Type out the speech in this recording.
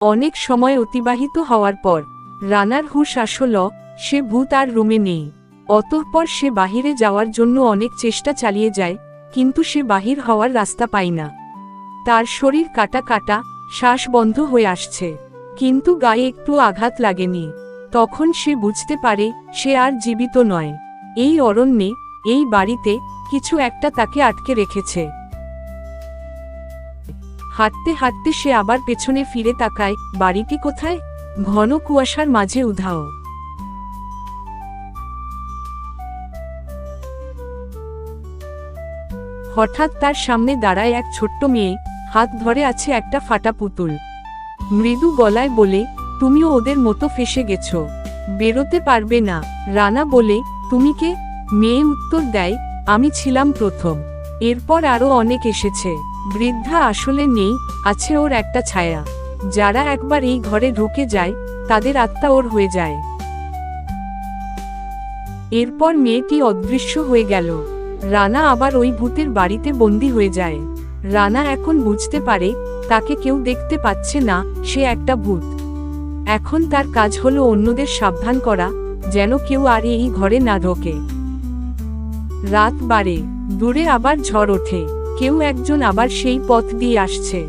অনেক সময় অতিবাহিত হওয়ার পর রানার হুঁশ আসল, সে ভূত আর রুমে নেই। অতঃপর সে বাহিরে যাওয়ার জন্য অনেক চেষ্টা চালিয়ে যায়, কিন্তু সে বাহির হওয়ার রাস্তা পায় না। তার শরীর কাটা কাটা, শ্বাস বন্ধ হয়ে আসছে, কিন্তু গায়ে একটু আঘাত লাগেনি। তখন সে বুঝতে পারে সে আর জীবিত নয়। এই অরণ্যে, এই বাড়িতে কিছু একটা তাকে আটকে রেখেছে। হাঁটতে হাঁটতে সে আবার পেছনে ফিরে তাকায়, বাড়িটি কোথায়? ঘন কুয়াশার মাঝে উধাও। হঠাৎ তার সামনে দাঁড়ায় এক ছোট্ট মেয়ে, হাত ধরে আছে একটা ফাটা পুতুল। মৃদু গলায় বলে, তুমিও ওদের মতো ফেঁসে গেছো, বেরোতে পারবে না। রানা বলে, তুমি কে? মেয়ে উত্তর দেয়, আমি ছিলাম প্রথম, এরপর আরও অনেক এসেছে। বৃদ্ধা আসলে নেই, আছে ওর একটা ছায়া। যারা একবার এই ঘরে ঢুকে যায়, তাদের আত্মা ওর হয়ে যায়। এরপর মেয়েটি অদৃশ্য হয়ে গেল। রানা আবার ওই ভূতের বাড়িতে বন্দী হয়ে যায়। রানা এখন বুঝতে পারে তাকে কেউ দেখতে পাচ্ছে না, সে একটা ভূত। এখন তার কাজ হলো অন্যদের সাবধান করা, যেন কেউ আর এই ঘরে না ঢোকে। রাত বাড়ে, দূরে আবার ঝড় ওঠে, কেউ একজন আবার সেই পথ দিয়ে আসছে।